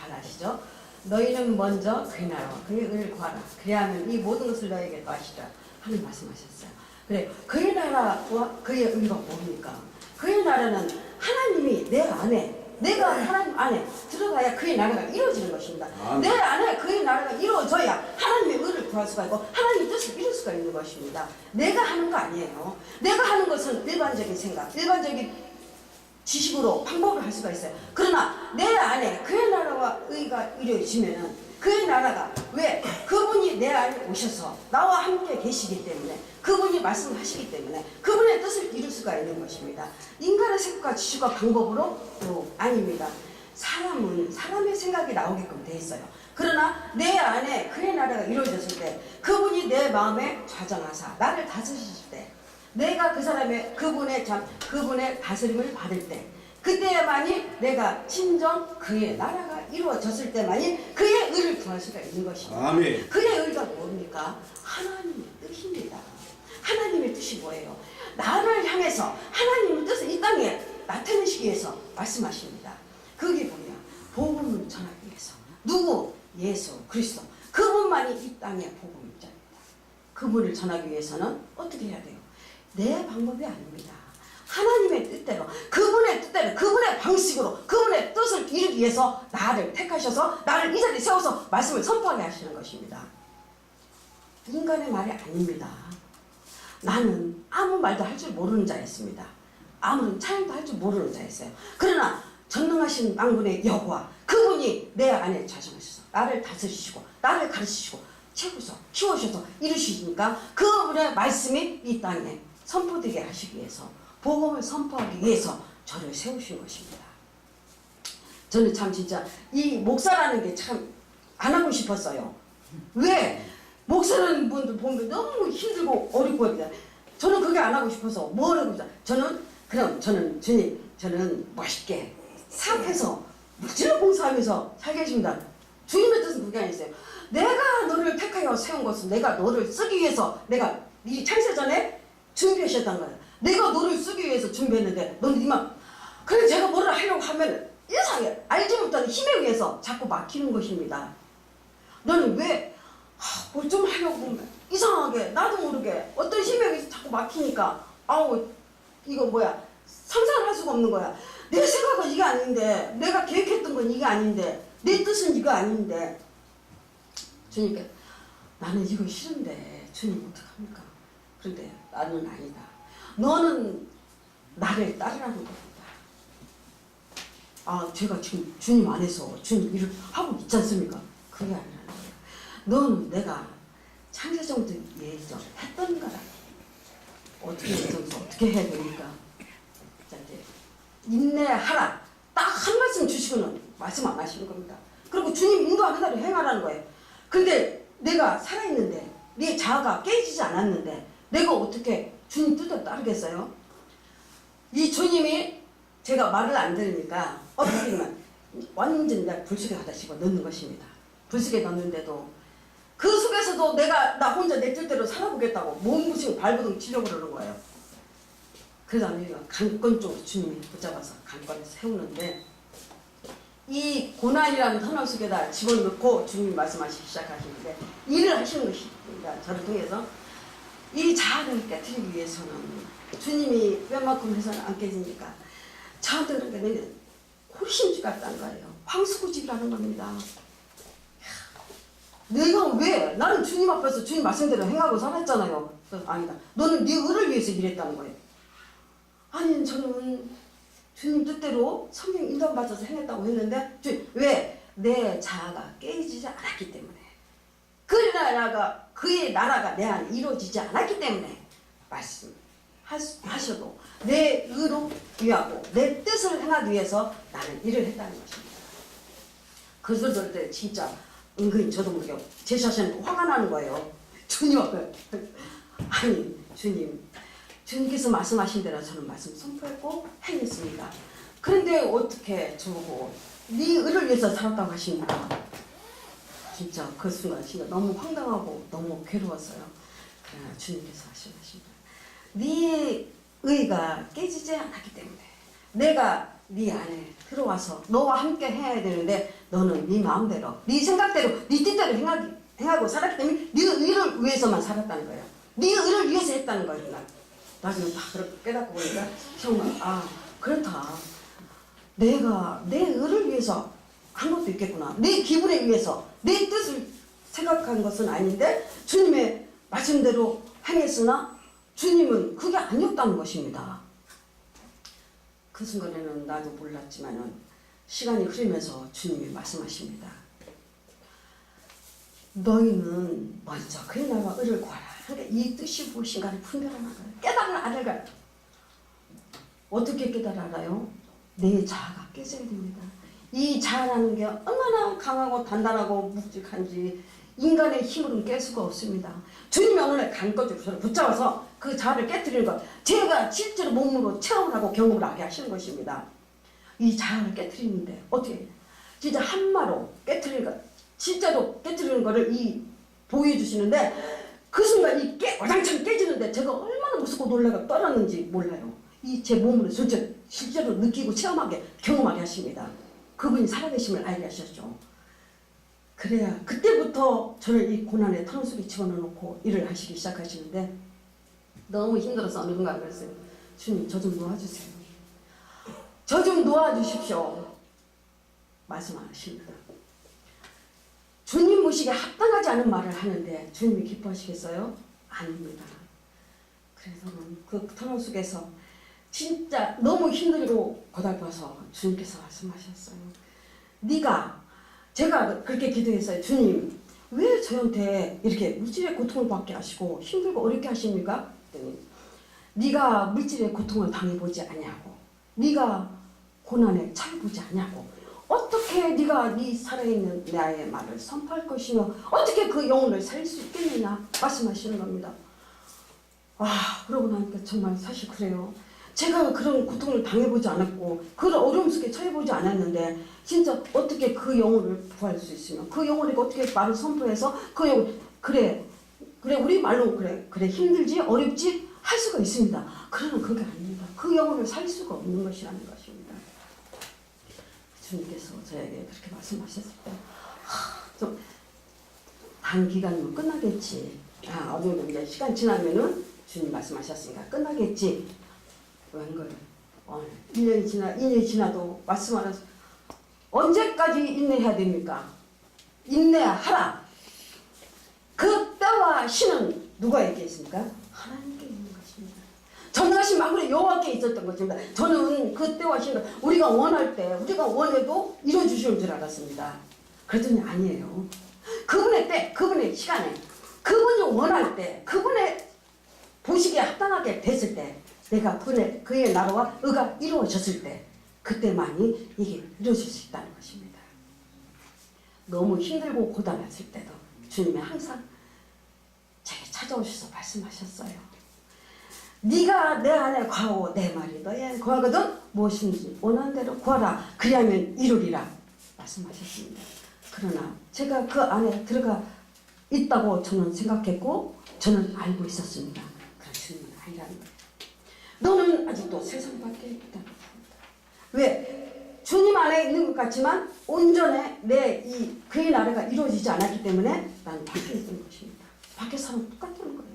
잘 아시죠? 너희는 먼저 그의 나라와 그의 의를 구하라. 그래야면 이 모든 것을 너희에게 더하시리라 하는 말씀하셨어요. 그래, 그의 나라와 그의 의가 뭡니까? 그의 나라는 하나님이 내 안에, 내가 하나님 안에 들어가야 그의 나라가 이루어지는 것입니다. 내 안에 그의 나라가 이루어져야 하나님의 의를 구할 수가 있고 하나님의 뜻을 이룰 수가 있는 것입니다. 내가 하는 거 아니에요. 내가 하는 것은 일반적인 생각, 일반적인 지식으로 방법을 할 수가 있어요. 그러나 내 안에 그의 나라와 의가 이루어지면은 그의 나라가 왜? 그분이 내 안에 오셔서 나와 함께 계시기 때문에, 그분이 말씀하시기 때문에 그분의 뜻을 이룰 수가 있는 것입니다. 인간의 생각과 지식과 방법으로 아닙니다. 사람은 사람의 생각이 나오게끔 돼 있어요. 그러나 내 안에 그의 나라가 이루어졌을 때, 그분이 내 마음에 좌정하사 나를 다스리실 때, 내가 그 사람의 그분의 다스림을 받을 때, 그때만이 내가 진정 그의 나라가 이루어졌을 때만이 그의 의를 구할 수가 있는 것입니다. 아멘. 그의 의가 뭡니까? 하나님의 뜻입니다. 하나님의 뜻이 뭐예요? 나를 향해서 하나님의 뜻을 이 땅에 나타내시기 위해서 말씀하십니다. 그게 뭐냐? 복음을 전하기 위해서. 누구? 예수 그리스도. 그분만이 이 땅의 복음자입니다. 그분을 전하기 위해서는 어떻게 해야 돼요? 내 방법이 아닙니다. 하나님의 뜻대로, 그분의 뜻대로, 그분의 방식으로, 그분의 뜻을 이루기 위해서 나를 택하셔서 나를 이 자리에 세워서 말씀을 선포하게 하시는 것입니다. 인간의 말이 아닙니다. 나는 아무 말도 할 줄 모르는 자였습니다. 아무런 찬양도 할 줄 모르는 자였어요. 그러나 전능하신 만군의 여호와, 그분이 내 안에 좌정하셔서 나를 다스리시고 나를 가르치시고 채우셔서 키우셔서 이루시니까 그분의 말씀이 이 땅에 선포되게 하시기 위해서, 복음을 선포하기 위해서 저를 세우신 것입니다. 저는 참 진짜 이 목사라는 게 참 안 하고 싶었어요. 왜? 목사라는 분들 보면 너무 힘들고 어렵고 합니다. 저는 그게 안 하고 싶어서 뭘 하고 싶어요? 저는 주님, 저는 멋있게 사업해서 물질로 봉사하면서 살겠습니다. 주님의 뜻은 그게 아니었어요. 내가 너를 택하여 세운 것은 내가 너를 쓰기 위해서, 내가 네 창세 전에 준비하셨단 거예요. 내가 너를 쓰기 위해서 준비했는데 너는 이만, 그래서 제가 뭐를 하려고 하면 이상하게 알지 못하는 힘에 의해서 자꾸 막히는 것입니다. 너는 왜 뭘 좀 하려고 보면 이상하게 나도 모르게 어떤 힘에 의해서 자꾸 막히니까 아우 이거 뭐야, 상상을 할 수가 없는 거야. 내 생각은 이게 아닌데, 내가 계획했던 건 이게 아닌데, 내 뜻은 이거 아닌데, 주님께 나는 이거 싫은데 주님 어떡합니까? 그런데 나는 아니다. 너는 나를 따르라는 겁니다. 아, 제가 지금 주님 안에서 주님 일을 하고 있지 않습니까? 그게 아니라는 거예요. 너는 내가 창세전부터 예정했던 거라. 어떻게 예정해서 어떻게 해야 되니까? 자, 이제 인내하라. 딱 한 말씀 주시고는 말씀 안 하시는 겁니다. 그리고 주님 인도하는 대로 행하라는 거예요. 근데 내가 살아있는데, 내 자아가 깨지지 않았는데 내가 어떻게 주님 뜻을 따르겠어요? 이 주님이 제가 말을 안 들으니까 어떻게 하면 완전히 날 불속에 갖다 집어 넣는 것입니다. 불속에 넣는데도 그 속에서도 나 혼자 내 뜻대로 살아보겠다고 몸부시고 발버둥 치려고 그러는 거예요. 그래서 우리가 강권 쪽으로 주님이 붙잡아서 강권에 세우는데, 이 고난이라는 터널 속에다 집어넣고 주님이 말씀하시기 시작하시는데 일을 하시는 것입니다. 저를 통해서 이 자아를 깨뜨리기 위해서는 주님이 웬만큼 해서는 안 깨지니까 저한테 그렇게 내는 호리심쥐 같다는 거예요. 황수구집이라는 겁니다. 내가 왜? 나는 주님 앞에서 주님 말씀대로 행하고 살았잖아요. 아니다. 너는 네 의를 위해서 일했다는 거예요. 아니, 저는 주님 뜻대로 성령 인도함 받아서 행했다고 했는데, 왜? 내 자아가 깨지지 않았기 때문에, 그의 나라가 내 안에 이루어지지 않았기 때문에 말씀하셔도 내 의로 위하고 내 뜻을 행하기 위해서 나는 일을 했다는 것입니다. 그래서 저럴 때 진짜 은근히 저도 모르게 제 자신한테 화가 나는 거예요. 주님 앞에. 아니, 주님께서 말씀하신 대로 저는 말씀 선포했고 행했습니다. 그런데 어떻게 저보고 네 의를 위해서 살았다고 하십니까? 진짜 그 순간 진짜 너무 황당하고 너무 괴로웠어요. 그러나 주님께서 말씀하십니다. 네 의가 깨지지 않았기 때문에, 내가 네 안에 들어와서 너와 함께 해야 되는데 너는 네 마음대로, 네 생각대로, 네 뜻대로 행하고 살았기 때문에 네 의를 위해서만 살았다는 거예요. 네 의를 위해서 했다는 거예요. 나중에 다 그렇게 깨닫고 보니까 정말 그렇다. 내가 내 의를 위해서 한 것도 있겠구나. 내 기분에 의해서 내 뜻을 생각한 것은 아닌데 주님의 말씀대로 행했으나 주님은 그게 아니었다는 것입니다. 그 순간에는 나도 몰랐지만은 시간이 흐르면서 주님이 말씀하십니다. 너희는 먼저 그의 나라와 의를 구하라. 그러니까 이 뜻이 무엇인가를 분별하는 거예요. 깨달아 알아야. 어떻게 깨달아 알아요? 내 자아가 깨져야 됩니다. 이 자아라는 게 얼마나 강하고 단단하고 묵직한지 인간의 힘으로는 깰 수가 없습니다. 주님이 어느 날 강꺼주로 저를 붙잡아서 그 자아를 깨뜨리는 것, 제가 실제로 몸으로 체험을 하고 경험을 하게 하시는 것입니다. 이 자아를 깨뜨리는데 어떻게 진짜 한마로 깨뜨리는 것, 실제로 깨뜨리는 것을 보여주시는데 그 순간 와장창 깨지는데 제가 얼마나 무섭고 놀라고 떨었는지 몰라요. 이 제 몸으로 실제로 느끼고 체험하게 경험하게 하십니다. 그분이 살아계심을 알게 하셨죠. 그래야 그때부터 저를 이 고난의 터널 속에 집어넣고 일을 하시기 시작하시는데 너무 힘들어서 어느 순간 그랬어요. 주님 저 좀 놓아주세요. 저 좀 놓아주십시오. 말씀하십니다. 주님 모시기에 합당하지 않은 말을 하는데 주님이 기뻐하시겠어요? 아닙니다. 그래서는 그 터널 속에서 진짜 너무 힘들고 고달파서 주님께서 말씀하셨어요. 제가 그렇게 기도했어요. 주님 왜 저한테 이렇게 물질의 고통을 받게 하시고 힘들고 어렵게 하십니까? 그랬더니 네가 물질의 고통을 당해보지 않냐고, 네가 고난에 처해보지 않냐고, 어떻게 네가 네 살아있는 나의 말을 선포할 것이며 어떻게 그 영혼을 살릴 수 있겠느냐 말씀하시는 겁니다. 그러고 나니까 정말 사실 그래요. 제가 그런 고통을 당해보지 않았고 그런 어려움 속에 처해보지 않았는데 진짜 어떻게 그 영혼을 구할 수 있으며 그 영혼에게 어떻게 말을 선포해서 그 영혼 그래 우리 말로 그래 힘들지 어렵지 할 수가 있습니다. 그러나 그게 아닙니다. 그 영혼을 살 수가 없는 것이라는 것입니다. 주님께서 저에게 그렇게 말씀하셨을 때 좀 단기간이면 끝나겠지. 어느 정도 이제 시간 지나면은 주님 말씀하셨으니까 끝나겠지. 웬걸 1년이 지나 2년이 지나도 말씀하셔서 언제까지 인내해야 됩니까? 인내하라. 그 때와 시는 누가 얘기했습니까? 하나님께 있는 것입니다. 전능하신 만군의 여호와께 있었던 것입니다. 저는 그 때와 시는 우리가 원할 때 우리가 원해도 이루어주실 줄 알았습니다. 그랬더니 아니에요. 그분의 때 그분의 시간에 그분이 원할 때 그분의 보시기에 합당하게 됐을 때 내가 그의 나라와 의가 이루어졌을 때 그때만이 이게 이루어질 수 있다는 것입니다. 너무 힘들고 고단했을 때도 주님이 항상 제게 찾아오셔서 말씀하셨어요. 네가 내 안에 거하고 내 말이 너희 안에 거하거든 무엇인지 원하는 대로 구하라. 그리하면 이루리라 말씀하셨습니다. 그러나 제가 그 안에 들어가 있다고 저는 생각했고 저는 알고 있었습니다. 그런 주님은 아니라는 거예요. 너는 아직도 세상 밖에 있다는 겁니다. 왜? 주님 안에 있는 것 같지만 온전히 그의 나라가 이루어지지 않았기 때문에 나는 밖에 있는 것입니다. 밖에 사람 똑같다는 거예요.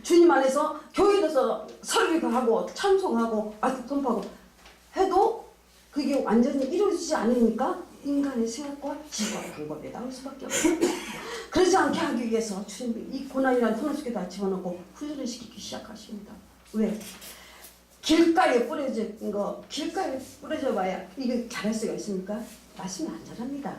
주님 안에서 교회에서 설교하고 찬송하고 말씀 선포하고 해도 그게 완전히 이루어지지 않으니까 인간의 생각과 지혜와 방법에 나올 수밖에 없어요. 그러지 않게 하기 위해서 주님이 이 고난이라는 터널 속에 다 집어넣고 훈련을 시키기 시작하십니다. 왜? 길가에 뿌려진 거, 길가에 뿌려져 봐야 이게 자랄 수가 있습니까? 말씀이 안 자랍니다.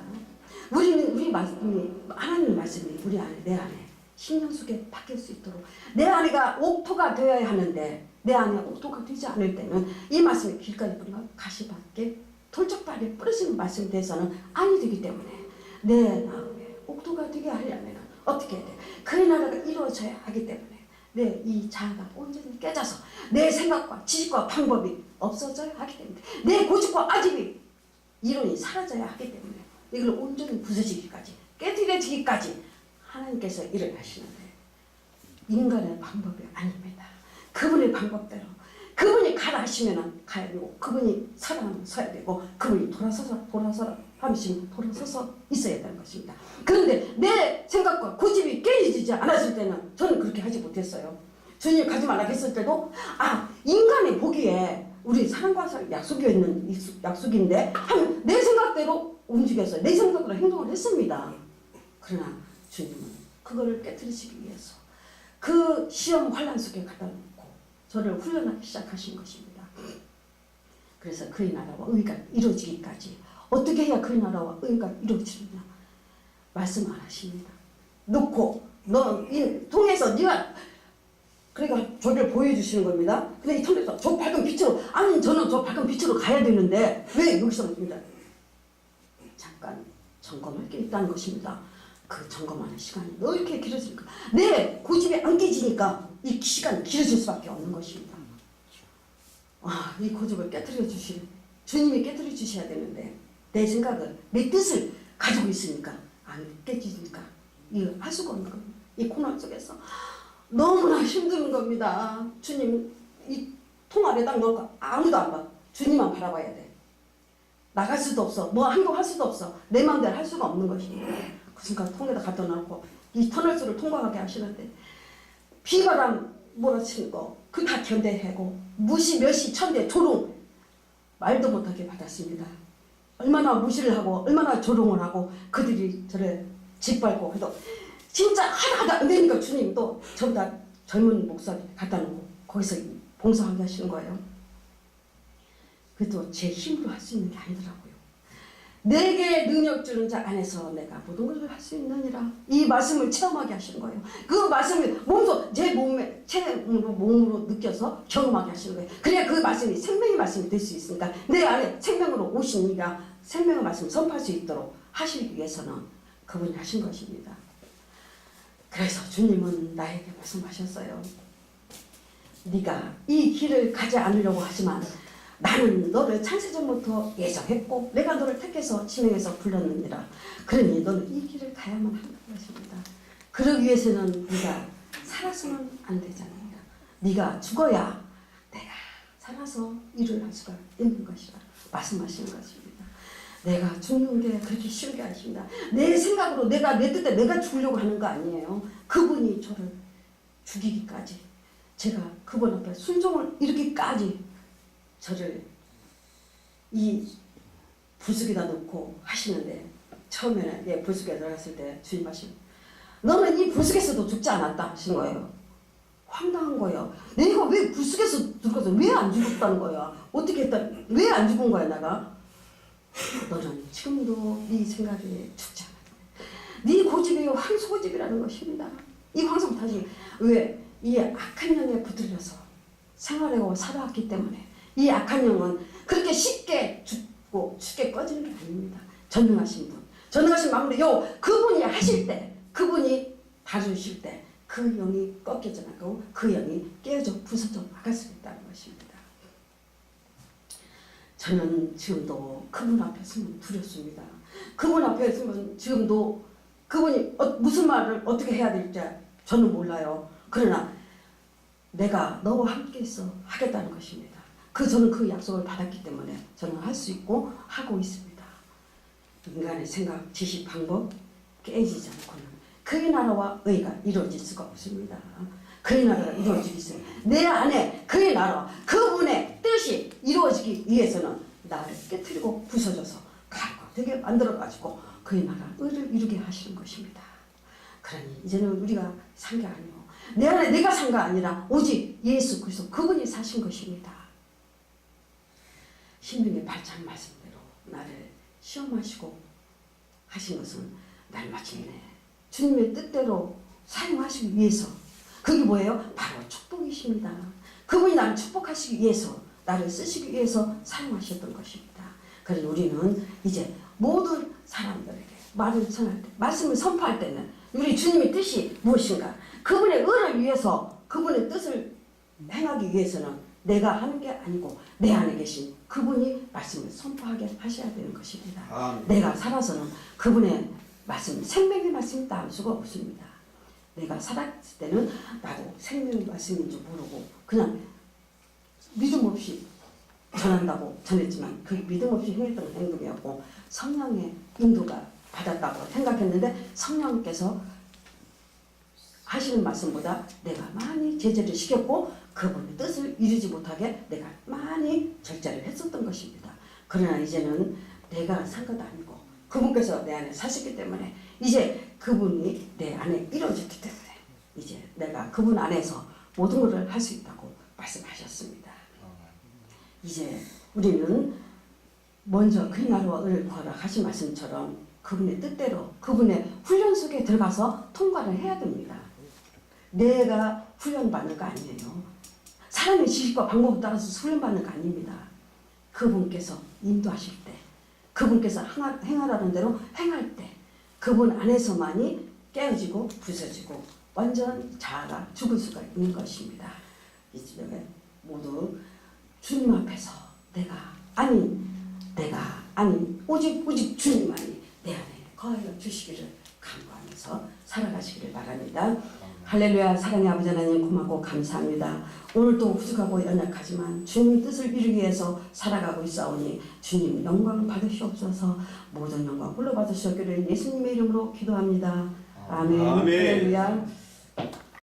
우리 말씀이, 하나님 말씀이 우리 안에, 내 안에, 심령 속에 바뀔 수 있도록 내 안에가 옥토가 되어야 하는데 내 안에 옥토가 되지 않을 때는 이 말씀이 길가에 뿌리면 가시밭에 돌적밭에 뿌려지는 말씀에 대해서는 아니 되기 때문에 내 마음에 옥토가 되게 하려면 어떻게 해야 돼? 그의 나라가 이루어져야 하기 때문에 내 이 자아가 온전히 깨져서 내 생각과 지식과 방법이 없어져야 하기 때문에 내 고집과 아집이 이론이 사라져야 하기 때문에 이걸 온전히 부서지기까지 깨뜨려지기까지 하나님께서 일을 하시는데 인간의 방법이 아닙니다. 그분의 방법대로 그분이 가라 하시면은 가야 되고, 그분이 서라면 서야 되고, 그분이 돌아서라 하시면 돌아서서 있어야 되는 것입니다. 그런데 내 생각과 고집이 깨지지 않았을 때는 저는 그렇게 하지 못했어요. 주님 가지 말라 했을 때도 인간이 보기에 우리 사람과 약속인데 하면 내 생각대로 움직였어요. 내 생각대로 행동을 했습니다. 그러나 주님은 그거를 깨뜨리시기 위해서 그 시험 환란 속에 갖다 놓고 저를 훈련하기 시작하신 것입니다. 그래서 그의 나라와 의가 이루어지기까지 어떻게 해야 그의 나라와 의가 이루어지느냐 말씀 안 하십니다. 놓고 너 이 통해서 네가 그러니까 저를 보여주시는 겁니다. 근데 이 통해서 저 밝은 빛으로 저는 저 밝은 빛으로 가야 되는데 왜 여기서 옵니다. 잠깐 점검할 게 있다는 것입니다. 그 점검하는 시간이 왜 이렇게 길어질까? 내 고집이 안 깨지니까 이 시간이 길어질 수밖에 없는 것입니다. 이 고집을 깨뜨려 주실 주님이 깨뜨려 주셔야 되는데 내 생각을 내 뜻을 가지고 있으니까 안 깨지니까 이거 할 수가 없는 겁니다. 이 고난 속에서 너무나 힘든 겁니다. 주님 이 통 아래 딱 넣을까 아무도 안 봐. 주님만 바라봐야 돼. 나갈 수도 없어. 뭐 행동할 수도 없어. 내 마음대로 할 수가 없는 것입니다. 그 순간 통에다 갖다 놓고 이 터널수를 통과하게 하시는데 비바람 몰아치는 거 그 다 견뎌내고 무시 멸시 천대 조롱 말도 못하게 받았습니다. 얼마나 무시를 하고 얼마나 조롱을 하고 그들이 저를 짓밟고 해도 진짜 하다 안 되니까 주님 또 저보다 젊은 목사를 갖다 놓고 거기서 봉사하게 하시는 거예요. 그래도 제 힘으로 할 수 있는 게 아니더라고요. 내게 능력 주는 자 안에서 내가 모든 것을 할 수 있느니라. 이 말씀을 체험하게 하시는 거예요. 그 말씀을 제 몸에 몸으로 느껴서 경험하게 하시는 거예요. 그래야 그 말씀이 생명의 말씀이 될 수 있으니까 내 안에 생명으로 오신 이가 생명의 말씀을 선포할 수 있도록 하시기 위해서는 그분이 하신 것입니다. 그래서 주님은 나에게 말씀하셨어요. 네가 이 길을 가지 않으려고 하지만 나는 너를 창세전부터 예정했고 내가 너를 택해서 지명해서 불렀느니라. 그러니 너는 이 길을 가야만 한다는 것입니다. 그러기 위해서는 네가 살아서는 안 되잖아요. 네가 죽어야 내가 살아서 일을 할 수가 있는 것이라 말씀하시는 것입니다. 내가 죽는 게 그렇게 쉬운 게 아닙니다. 내 생각으로 내 뜻대로 내가 죽으려고 하는 거 아니에요. 그분이 저를 죽이기까지 제가 그분 앞에 순종을 이렇게까지 저를 이 부숙에다 놓고 하시는데 처음에는 부숙에 들어갔을 때 주님 하시면 너는 이 부숙에서도 죽지 않았다 하신 거예요. 황당한 거예요. 내가 왜 부숙에서 들어가서 왜 안 죽었다는 거야. 어떻게 했다 왜 안 죽은 거야 내가. 너는 지금도 네 생각에 죽지 않았다. 네 고집이 황소고집이라는 것입니다. 이 황소 다시 왜 이 악한 영에 붙들려서 생활하고 살아왔기 때문에 이 악한 영은 그렇게 쉽게 죽고 쉽게 꺼지는 게 아닙니다. 전능하신 분, 전능하신 마무리 그분이 하실 때, 그분이 다루실 때 그 영이 꺾여져 나가고 그 영이 깨어져 부서져 나갈 수 있다는 것입니다. 저는 지금도 그분 앞에 서면 두렵습니다. 그분 앞에 서면 지금도 그분이 무슨 말을 어떻게 해야 될지 저는 몰라요. 그러나 내가 너와 함께 있어 하겠다는 것입니다. 저는 그 약속을 받았기 때문에 저는 할 수 있고 하고 있습니다. 인간의 생각, 지식, 방법 깨지지 않고는 그의 나라와 의가 이루어질 수가 없습니다. 그의 나라가 이루어지기 위해서 내 안에 그의 나라와 그분의 뜻이 이루어지기 위해서는 나를 깨뜨리고 부서져서 가고 되게 만들어가지고 그의 나라 의를 이루게 하시는 것입니다. 그러니 이제는 우리가 산 게 아니고 내 안에 내가 산 게 아니라 오직 예수 그리스도 그분이 사신 것입니다. 신명의 8장 말씀대로 나를 시험하시고 하신 것은 날 마침내 주님의 뜻대로 사용하시기 위해서 그게 뭐예요? 바로 축복이십니다. 그분이 나를 축복하시기 위해서 나를 쓰시기 위해서 사용하셨던 것입니다. 그래서 우리는 이제 모든 사람들에게 말을 전할 때 말씀을 선포할 때는 우리 주님의 뜻이 무엇인가 그분의 의를 위해서 그분의 뜻을 행하기 위해서는 내가 하는 게 아니고 내 안에 계신 그분이 말씀을 선포하게 하셔야 되는 것입니다. 내가 살아서는 그분의 말씀, 생명의 말씀이 나올 수가 없습니다. 내가 살았을 때는 나도 생명의 말씀인 줄 모르고 그냥 믿음 없이 전한다고 전했지만 그 믿음 없이 행했던 행동이었고 성령의 인도가 받았다고 생각했는데 성령께서 하시는 말씀보다 내가 많이 제재를 시켰고 그분의 뜻을 이루지 못하게 내가 많이 절제를 했었던 것입니다. 그러나 이제는 내가 산 것 아니고 그분께서 내 안에 사셨기 때문에 이제 그분이 내 안에 이루어졌기 때문에 이제 내가 그분 안에서 모든 것을 할 수 있다고 말씀하셨습니다. 이제 우리는 먼저 그 나라를 허락하신 말씀처럼 그분의 뜻대로 그분의 훈련 속에 들어가서 통과를 해야 됩니다. 내가 훈련받는 거 아니에요. 사람의 지식과 방법에 따라서 훈련받는 거 아닙니다. 그분께서 인도하실 때 그분께서 행하라는 대로 행할 때 그분 안에서만이 깨어지고 부서지고 완전 자아가 죽을 수가 있는 것입니다. 이제 모두 주님 앞에서 내가 아닌 오직 주님만이 내 안에 거하여 주시기를 간구하면서 살아가시기를 바랍니다. 할렐루야. 사랑의 아버지 하나님 고맙고 감사합니다. 오늘도 부족하고 연약하지만 주님 뜻을 이루기 위해서 살아가고 있사오니 주님 영광 받으시옵소서. 모든 영광 홀로 받으시기를 예수님의 이름으로 기도합니다. 아멘. 아멘. 할렐루야.